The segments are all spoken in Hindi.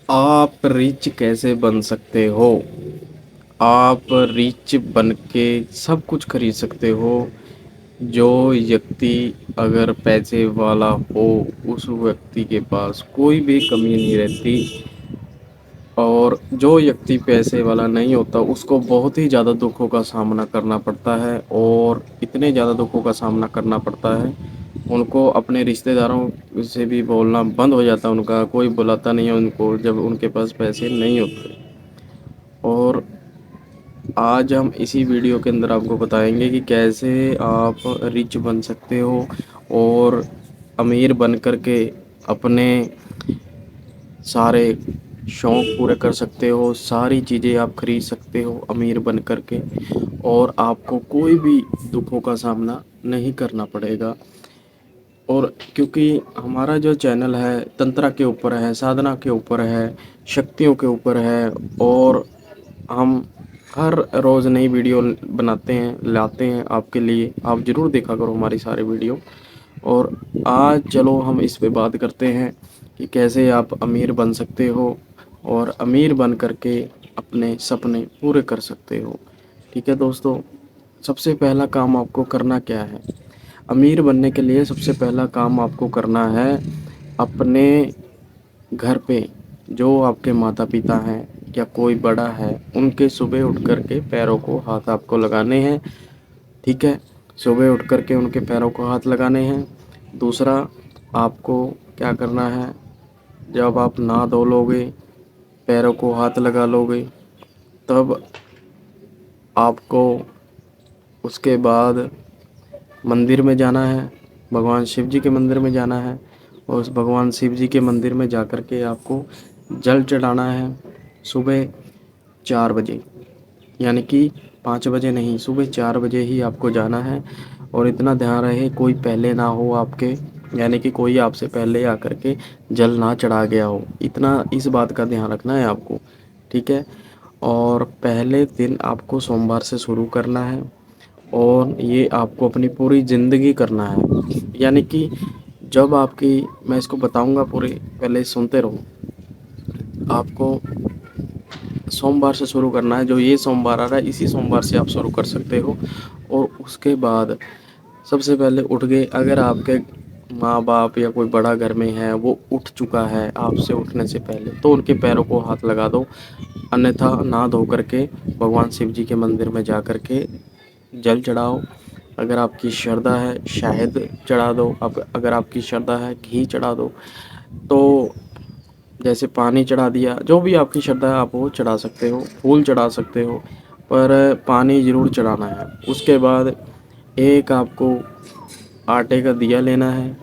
आप रिच कैसे बन सकते हो? आप रिच बन के सब कुछ खरीद सकते हो। जो व्यक्ति अगर पैसे वाला हो, उस व्यक्ति के पास कोई भी कमी नहीं रहती। और जो व्यक्ति पैसे वाला नहीं होता, उसको बहुत ही ज़्यादा दुखों का सामना करना पड़ता है। और इतने ज़्यादा दुखों का सामना करना पड़ता है, उनको अपने रिश्तेदारों से भी बोलना बंद हो जाता है। उनका कोई बुलाता नहीं है उनको, जब उनके पास पैसे नहीं होते। और आज हम इसी वीडियो के अंदर आपको बताएंगे कि कैसे आप रिच बन सकते हो और अमीर बन कर के अपने सारे शौक़ पूरे कर सकते हो। सारी चीज़ें आप खरीद सकते हो अमीर बन कर के, और आपको कोई भी दुखों का सामना नहीं करना पड़ेगा। और क्योंकि हमारा जो चैनल है तंत्रा के ऊपर है, साधना के ऊपर है, शक्तियों के ऊपर है, और हम हर रोज़ नई वीडियो बनाते हैं, लाते हैं आपके लिए। आप ज़रूर देखा करो हमारी सारे वीडियो। और आज चलो हम इस पे बात करते हैं कि कैसे आप अमीर बन सकते हो और अमीर बन कर के अपने सपने पूरे कर सकते हो। ठीक है दोस्तों, सबसे पहला काम आपको करना क्या है? अमीर बनने के लिए सबसे पहला काम आपको करना है, अपने घर पे जो आपके माता पिता हैं या कोई बड़ा है, उनके सुबह उठ कर के पैरों को हाथ आपको लगाने हैं। ठीक है, सुबह उठ कर के उनके पैरों को हाथ लगाने हैं। दूसरा, आपको क्या करना है, जब आप नहा धो लोगे, पैरों को हाथ लगा लोगे, तब आपको उसके बाद मंदिर में जाना है, भगवान शिव जी के मंदिर में जाना है। और उस भगवान शिव जी के मंदिर में जा कर के आपको जल चढ़ाना है सुबह 4 बजे। यानी कि 5 बजे नहीं, सुबह 4 बजे ही आपको जाना है। और इतना ध्यान रहे कोई पहले ना हो आपके, यानी कि कोई आपसे पहले आकर के जल ना चढ़ा गया हो, इतना इस बात का ध्यान रखना है आपको। ठीक है, और पहले दिन आपको सोमवार से शुरू करना है, और ये आपको अपनी पूरी ज़िंदगी करना है। यानी कि जब आपकी, मैं इसको बताऊंगा पूरे, पहले सुनते रहो। आपको सोमवार से शुरू करना है, जो ये सोमवार आ रहा है इसी सोमवार से आप शुरू कर सकते हो। और उसके बाद सबसे पहले उठ गए, अगर आपके माँ बाप या कोई बड़ा घर में है, वो उठ चुका है आपसे उठने से पहले, तो उनके पैरों को हाथ लगा दो। अन्यथा नहा धो करके भगवान शिव जी के मंदिर में जा कर के जल चढ़ाओ। अगर आपकी श्रद्धा है शहद चढ़ा दो, अब अगर आपकी श्रद्धा है घी चढ़ा दो। तो जैसे पानी चढ़ा दिया, जो भी आपकी श्रद्धा है आप वो चढ़ा सकते हो, फूल चढ़ा सकते हो, पर पानी ज़रूर चढ़ाना है। उसके बाद एक आपको आटे का दिया लेना है,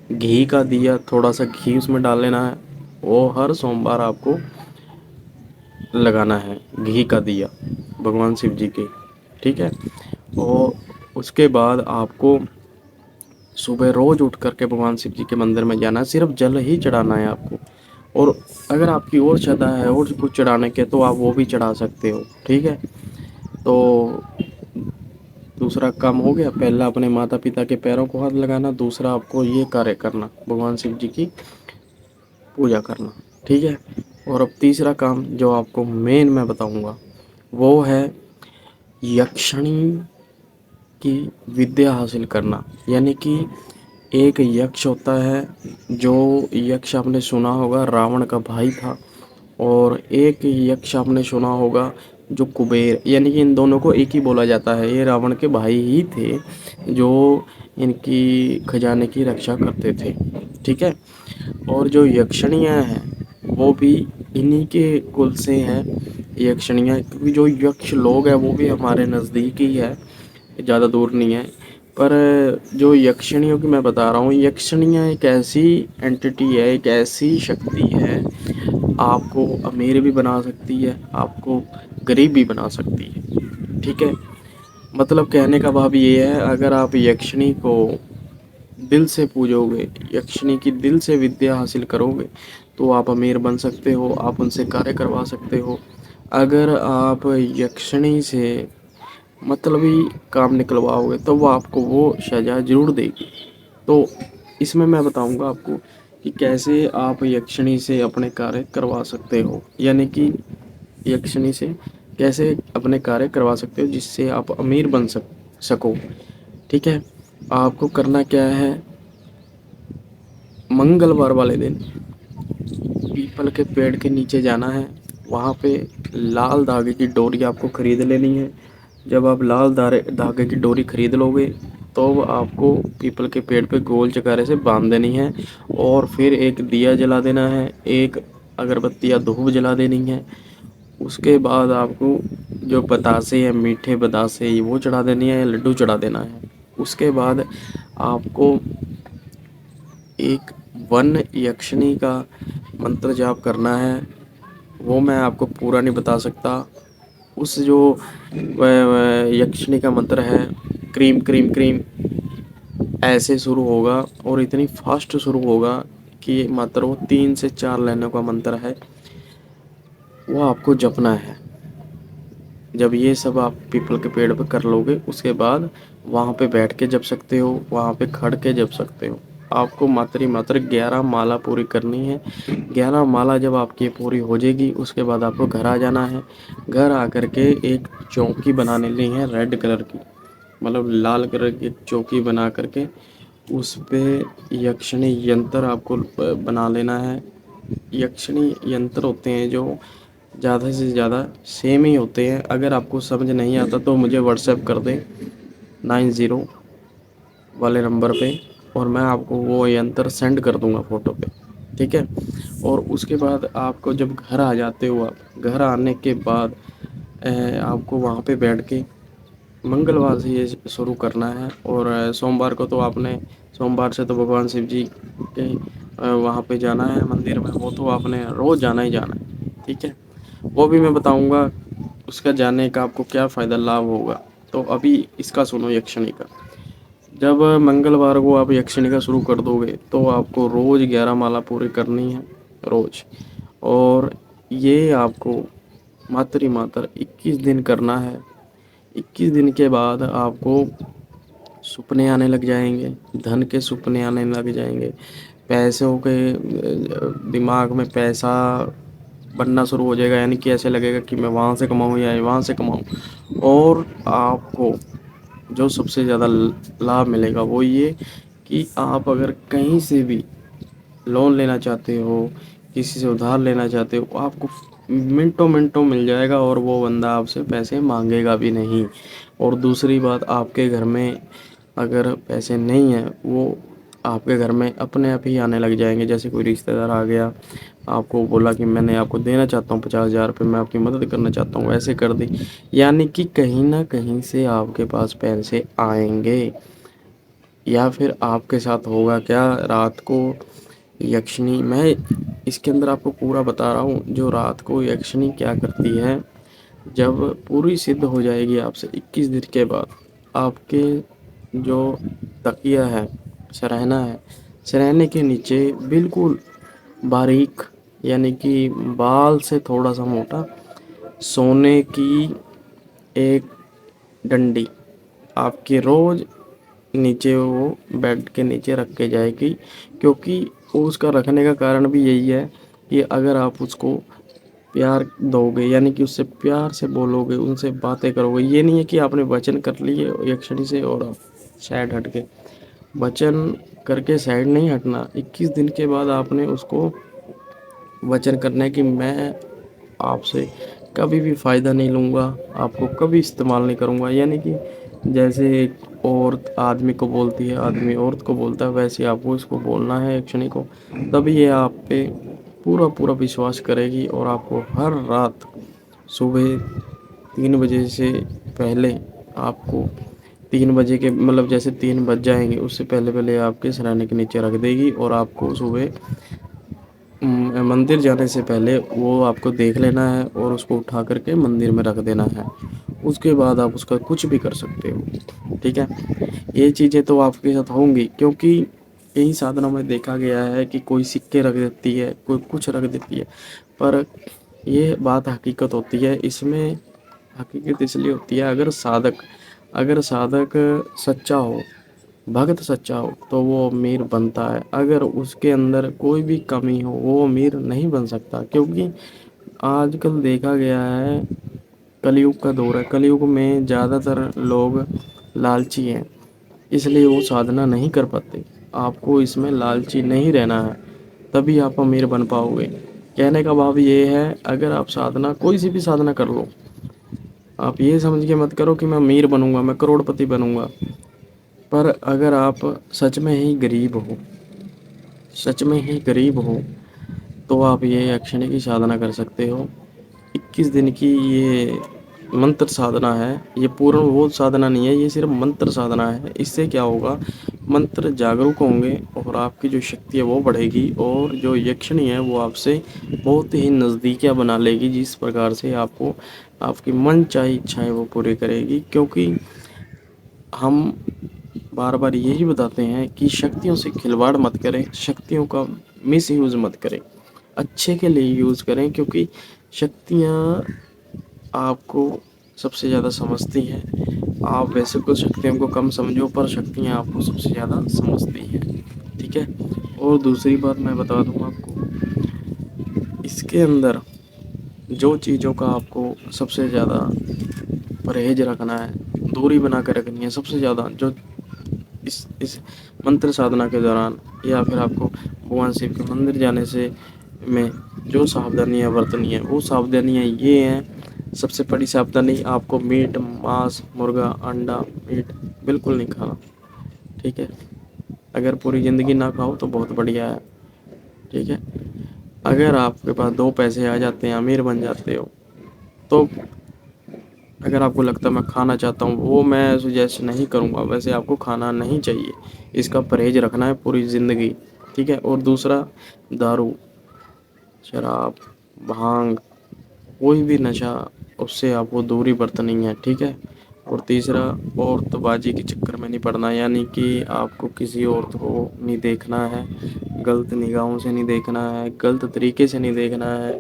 घी का दिया, थोड़ा सा घी उसमें डाल लेना है। वो हर सोमवार आपको लगाना है, घी का दिया भगवान शिव जी के। ठीक है, और उसके बाद आपको सुबह रोज़ उठ कर के भगवान शिव जी के मंदिर में जाना है, सिर्फ जल ही चढ़ाना है आपको। और अगर आपकी और श्रद्धा है और कुछ चढ़ाने के, तो आप वो भी चढ़ा सकते हो। ठीक है, तो दूसरा काम हो गया, पहला अपने माता पिता के पैरों को हाथ लगाना, दूसरा आपको ये कार्य करना, भगवान शिव जी की पूजा करना। ठीक है, और अब तीसरा काम जो आपको मेन मैं बताऊंगा, वो है यक्षिणी की विद्या हासिल करना। यानी कि एक यक्ष होता है, जो यक्ष आपने सुना होगा रावण का भाई था, और एक यक्ष आपने सुना होगा जो कुबेर, यानी कि इन दोनों को एक ही बोला जाता है। ये रावण के भाई ही थे जो इनकी खजाने की रक्षा करते थे। ठीक है, और जो यक्षिणियाँ हैं वो भी इन्हीं के कुल से हैं यक्षिणियाँ, क्योंकि जो यक्ष लोग हैं वो भी हमारे नज़दीक ही है, ज़्यादा दूर नहीं है। पर जो यक्षिणियों की मैं बता रहा हूँ, यक्षिणियाँ एक ऐसी एंटिटी है, एक ऐसी शक्ति है, आपको अमीर भी बना सकती है, आपको गरीब भी बना सकती है। ठीक है, मतलब कहने का भाव ये है, अगर आप यक्षिणी को दिल से पूजोगे, यक्षिणी की दिल से विद्या हासिल करोगे, तो आप अमीर बन सकते हो, आप उनसे कार्य करवा सकते हो। अगर आप यक्षिणी से मतलबी काम निकलवाओगे तो वो आपको वो सजा ज़रूर देगी। तो इसमें मैं बताऊंगा आपको कि कैसे आप यक्षिणी से अपने कार्य करवा सकते हो, यानी कि यक्षिणी से कैसे अपने कार्य करवा सकते हो जिससे आप अमीर बन सको। ठीक है, आपको करना क्या है, मंगलवार वाले दिन पीपल के पेड़ के नीचे जाना है। वहाँ पे लाल धागे की डोरी आपको खरीद लेनी है। जब आप लाल धागे की डोरी खरीद लोगे तो आपको पीपल के पेड़ पे गोल चकारे से बांध देनी है, और फिर एक दिया जला देना है, एक अगरबत्ती या धूप जला देनी है। उसके बाद आपको जो बतासे या मीठे बतासे वो चढ़ा देनी है या लड्डू चढ़ा देना है। उसके बाद आपको एक वन यक्षिणी का मंत्र जाप करना है। वो मैं आपको पूरा नहीं बता सकता। उस जो यक्षिणी का मंत्र है, क्रीम क्रीम क्रीम ऐसे शुरू होगा, और इतनी फास्ट शुरू होगा कि मात्र वो 3 से 4 लाइनों का मंत्र है, वो आपको जपना है। जब ये सब आप पीपल के पेड़ पे कर लोगे, उसके बाद वहाँ पे बैठ के जप सकते हो, वहाँ पे खड़ के जप सकते हो। आपको मात्र ही मात्र 11 माला पूरी करनी है। 11 माला जब आपकी पूरी हो जाएगी, उसके बाद आपको घर आ जाना है। घर आकर के एक चौकी बना लेनी है रेड कलर की, मतलब लाल कलर की चौकी बना करके उस पे यक्षिणी यंत्र आपको बना लेना है। यक्षिणी यंत्र होते हैं जो ज़्यादा से ज़्यादा सेम ही होते हैं। अगर आपको समझ नहीं आता तो मुझे व्हाट्सएप कर दें 90 वाले नंबर पे, और मैं आपको वो यंत्र सेंड कर दूंगा फ़ोटो पे। ठीक है, और उसके बाद आपको जब घर आ जाते हो, आप घर आने के बाद आपको वहाँ पे बैठ के मंगलवार से ये शुरू करना है। और सोमवार को तो आपने, सोमवार से तो भगवान शिव जी के वहाँ पे जाना है मंदिर में, वो तो आपने रोज़ जाना ही जाना है। ठीक है, वो भी मैं बताऊँगा उसका जाने का आपको क्या फ़ायदा लाभ होगा। तो अभी इसका सुनो यक्षिणी का। जब मंगलवार को आप यक्षिणी का शुरू कर दोगे तो आपको रोज़ 11 माला पूरी करनी है, रोज़। और ये आपको मात्र ही मात्र 21 दिन करना है। 21 दिन के बाद आपको सपने आने लग जाएंगे, धन के सपने आने लग जाएंगे, पैसों के दिमाग में पैसा बनना शुरू हो जाएगा, यानी कि ऐसे लगेगा कि मैं वहाँ से कमाऊँ या वहाँ से कमाऊँ। और आपको जो सबसे ज़्यादा लाभ मिलेगा वो ये कि आप अगर कहीं से भी लोन लेना चाहते हो, किसी से उधार लेना चाहते हो, आपको मिनटों मिनटों मिल जाएगा, और वो बंदा आपसे पैसे मांगेगा भी नहीं। और दूसरी बात, आपके घर में अगर पैसे नहीं हैं, वो आपके घर में अपने आप ही आने लग जाएंगे। जैसे कोई रिश्तेदार आ गया, आपको बोला कि मैंने आपको देना चाहता हूँ 50,000 रुपये, मैं आपकी मदद करना चाहता हूँ, ऐसे कर दी, यानी कि कहीं ना कहीं से आपके पास पैसे आएंगे। या फिर आपके साथ होगा क्या, रात को यक्षिणी, मैं इसके अंदर आपको पूरा बता रहा हूँ, जो रात को यक्षिणी क्या करती है, जब पूरी सिद्ध हो जाएगी आपसे 21 दिन के बाद, आपके जो तकिया है, सरहना है, सरहने के नीचे बिल्कुल बारीक, यानी कि बाल से थोड़ा सा मोटा, सोने की एक डंडी आपकी रोज़ नीचे, वो बेड के नीचे रख के जाएगी। क्योंकि उसका रखने का कारण भी यही है कि अगर आप उसको प्यार दोगे, यानी कि उससे प्यार से बोलोगे, उनसे बातें करोगे, ये नहीं है कि आपने वचन कर लिए यक्षिणी से और आप साइड हट के, वचन करके साइड नहीं हटना। 21 दिन के बाद आपने उसको वचन करना है कि मैं आपसे कभी भी फ़ायदा नहीं लूँगा, आपको कभी इस्तेमाल नहीं करूँगा। यानी कि जैसे एक औरत आदमी को बोलती है, आदमी औरत को बोलता है, वैसे आपको इसको बोलना है यक्षिणी को, तभी ये आप पे पूरा पूरा विश्वास करेगी। और आपको हर रात सुबह 3 बजे से पहले, आपको 3 बजे के मतलब जैसे 3 बज जाएंगे, उससे पहले पहले आपके सिरहाने के नीचे रख देगी, और आपको सुबह मंदिर जाने से पहले वो आपको देख लेना है और उसको उठा करके मंदिर में रख देना है। उसके बाद आप उसका कुछ भी कर सकते हो। ठीक है, ये चीज़ें तो आपके साथ होंगी, क्योंकि यही साधना में देखा गया है कि कोई सिक्के रख देती है, कोई कुछ रख देती है, पर ये बात हकीकत होती है। इसमें हकीकत इसलिए होती है, अगर साधक सच्चा हो, भक्त सच्चा हो तो वो अमीर बनता है। अगर उसके अंदर कोई भी कमी हो वो अमीर नहीं बन सकता, क्योंकि आजकल देखा गया है कलयुग का दौर है। कलयुग में ज़्यादातर लोग लालची हैं, इसलिए वो साधना नहीं कर पाते। आपको इसमें लालची नहीं रहना है, तभी आप अमीर बन पाओगे। कहने का भाव ये है, अगर आप साधना कोई सी भी साधना कर लो, आप ये समझ के मत करो कि मैं अमीर बनूंगा, मैं करोड़पति बनूंगा। पर अगर आप सच में ही गरीब हो, सच में ही गरीब हो, तो आप ये यक्षिणी की साधना कर सकते हो। 21 दिन की ये मंत्र साधना है, ये पूर्ण वो साधना नहीं है, ये सिर्फ मंत्र साधना है। इससे क्या होगा, मंत्र जागरूक होंगे और आपकी जो शक्ति है वो बढ़ेगी, और जो यक्षिणी है वो आपसे बहुत ही नज़दीकियाँ बना लेगी, जिस प्रकार से आपको आपकी मन चाही इच्छाएं वो पूरी करेगी। क्योंकि हम बार बार यही बताते हैं कि शक्तियों से खिलवाड़ मत करें, शक्तियों का मिस यूज़ मत करें, अच्छे के लिए यूज़ करें। क्योंकि शक्तियाँ आपको सबसे ज़्यादा समझती हैं। आप वैसे तो शक्तियों को कम समझो, पर शक्तियाँ आपको सबसे ज़्यादा समझती हैं, ठीक है। और दूसरी बात मैं बता दूँ आपको, इसके अंदर जो चीज़ों का आपको सबसे ज़्यादा परहेज रखना है, दूरी बना कर रखनी है सबसे ज़्यादा, जो इस मंत्र साधना के दौरान, या फिर आपको भगवान शिव के मंदिर जाने से में जो सावधानियाँ बरतनी है, वो सावधानियाँ ये हैं। सबसे बड़ी सावधानी, आपको मीट, मांस, मुर्गा, अंडा, मीट बिल्कुल नहीं खाना, ठीक है। अगर पूरी ज़िंदगी ना खाओ तो बहुत बढ़िया है, ठीक है। अगर आपके पास 2 पैसे आ जाते हैं, अमीर बन जाते हो, तो अगर आपको लगता है मैं खाना चाहता हूँ, वो मैं सुजेस्ट नहीं करूँगा। वैसे आपको खाना नहीं चाहिए, इसका परहेज रखना है पूरी ज़िंदगी, ठीक है। और दूसरा, दारू, शराब, भांग, कोई भी नशा, उससे आपको दूरी बरतनी है, ठीक है। और तीसरा, औरतबाजी के चक्कर में नहीं पड़ना, यानी कि आपको किसी औरत को नहीं देखना है, गलत निगाहों से नहीं देखना है, गलत तरीके से नहीं देखना है,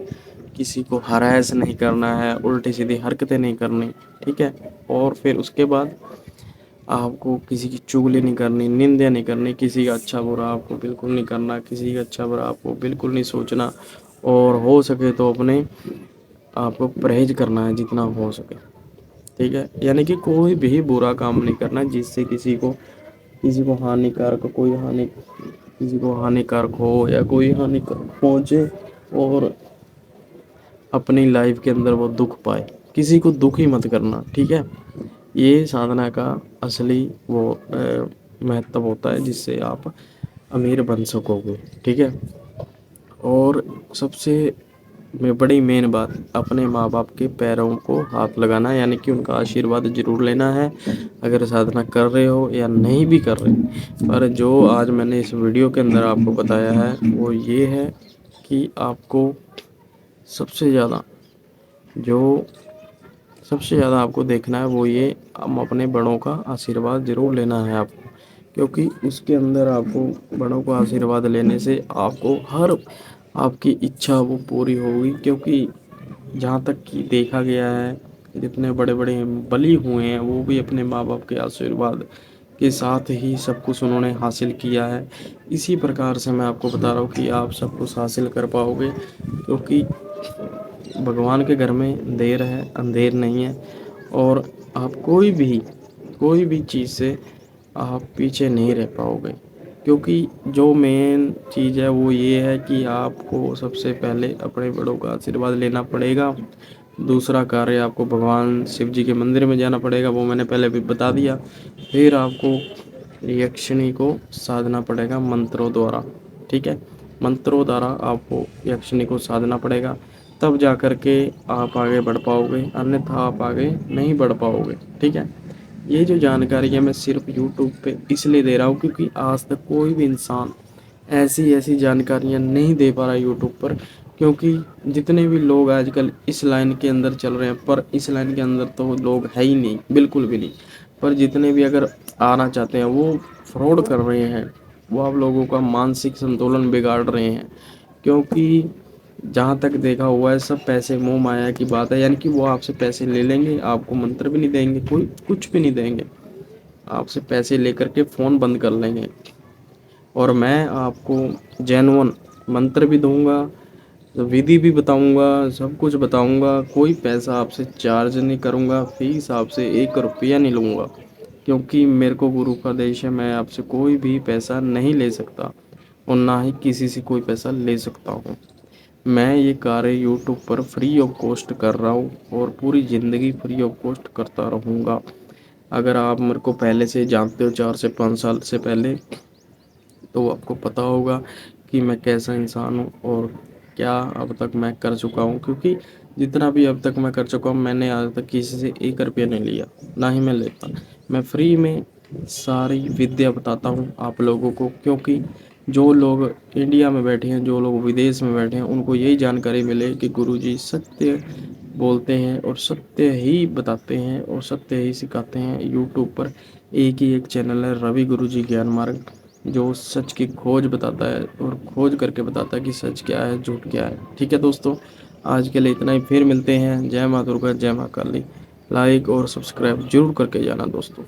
किसी को हरास नहीं करना है, उल्टी सीधी हरकतें नहीं करनी, ठीक है। और फिर उसके बाद आपको किसी की चुगली नहीं करनी, निंदा नहीं करनी, किसी का अच्छा बुरा आपको बिल्कुल नहीं करना, किसी का अच्छा बुरा आपको बिल्कुल नहीं सोचना। और हो सके तो अपने आपको परहेज करना है जितना हो सके, ठीक है। यानी कि कोई भी बुरा काम नहीं करना जिससे किसी को हानिकारक, कोई हानि, किसी को हानिकारक हो या कोई हानिकारक पहुँचे, और अपनी लाइफ के अंदर वो दुख पाए। किसी को दुखी मत करना, ठीक है। ये साधना का असली वो महत्व होता है, जिससे आप अमीर बन सकोगे, ठीक है। और सबसे में बड़ी मेन बात, अपने माँ बाप के पैरों को हाथ लगाना, यानी कि उनका आशीर्वाद ज़रूर लेना है, अगर साधना कर रहे हो या नहीं भी कर रहे। पर जो आज मैंने इस वीडियो के अंदर आपको बताया है वो ये है कि आपको सबसे ज़्यादा जो सबसे ज़्यादा आपको देखना है वो ये, हम अपने बड़ों का आशीर्वाद ज़रूर लेना है आपको। क्योंकि उसके अंदर आपको बड़ों का आशीर्वाद लेने से आपको हर आपकी इच्छा वो पूरी होगी। क्योंकि जहाँ तक कि देखा गया है, जितने बड़े बड़े बली हुए हैं वो भी अपने माँ बाप के आशीर्वाद के साथ ही सब कुछ उन्होंने हासिल किया है। इसी प्रकार से मैं आपको बता रहा हूँ कि आप सब कुछ हासिल कर पाओगे, क्योंकि भगवान के घर में देर है अंधेर नहीं है। और आप कोई भी चीज़ से आप पीछे नहीं रह पाओगे। क्योंकि जो मेन चीज़ है वो ये है कि आपको सबसे पहले अपने बड़ों का आशीर्वाद लेना पड़ेगा। दूसरा कार्य, आपको भगवान शिव जी के मंदिर में जाना पड़ेगा, वो मैंने पहले भी बता दिया। फिर आपको यक्षिणी को साधना पड़ेगा मंत्रों द्वारा, ठीक है। मंत्रों द्वारा आपको यक्षिणी को साधना पड़ेगा, तब जा कर के आप आगे बढ़ पाओगे, अन्यथा आप आगे नहीं बढ़ पाओगे, ठीक है। ये जो जानकारी है मैं सिर्फ यूट्यूब पे इसलिए दे रहा हूँ क्योंकि आज तक कोई भी इंसान ऐसी ऐसी जानकारियाँ नहीं दे पा रहा यूट्यूब पर। क्योंकि जितने भी लोग आजकल इस लाइन के अंदर चल रहे हैं, पर इस लाइन के अंदर तो लोग है ही नहीं, बिल्कुल भी नहीं। पर जितने भी अगर आना चाहते हैं वो फ्रॉड कर रहे हैं, वो आप लोगों का मानसिक संतुलन बिगाड़ रहे हैं। क्योंकि जहाँ तक देखा हुआ है सब पैसे मोह माया की बात है, यानी कि वो आपसे पैसे ले लेंगे, आपको मंत्र भी नहीं देंगे, कोई कुछ भी नहीं देंगे। आपसे पैसे लेकर के फ़ोन बंद कर लेंगे। और मैं आपको जेन्युइन मंत्र भी दूंगा, विधि भी बताऊंगा, सब कुछ बताऊंगा। कोई पैसा आपसे चार्ज नहीं करूंगा, फीस आपसे 1 रुपया नहीं लूँगा, क्योंकि मेरे को गुरु का आदेश है, मैं आपसे कोई भी पैसा नहीं ले सकता और ना ही किसी से कोई पैसा ले सकता हूँ। मैं ये कार्य यूट्यूब पर फ्री ऑफ कॉस्ट कर रहा हूँ और पूरी ज़िंदगी फ्री ऑफ कॉस्ट करता रहूँगा। अगर आप मेरे को पहले से जानते हो, 4 से 5 साल से पहले, तो आपको पता होगा कि मैं कैसा इंसान हूँ और क्या अब तक मैं कर चुका हूँ। क्योंकि जितना भी अब तक मैं कर चुका हूँ, मैंने आज तक किसी से 1 रुपया नहीं लिया, ना ही मैं लेता। मैं फ्री में सारी विद्या बताता हूँ आप लोगों को, क्योंकि जो लोग इंडिया में बैठे हैं, जो लोग विदेश में बैठे हैं, उनको यही जानकारी मिले कि गुरुजी सत्य बोलते हैं और सत्य ही बताते हैं और सत्य ही सिखाते हैं। यूट्यूब पर एक ही एक चैनल है, रवि गुरुजी ज्ञान मार्ग, जो सच की खोज बताता है और खोज करके बताता है कि सच क्या है, झूठ क्या है। ठीक है दोस्तों, आज के लिए इतना ही। फिर मिलते हैं। जय माँ दुर्गा, जय माँ काली। लाइक और सब्सक्राइब जरूर करके जाना दोस्तों।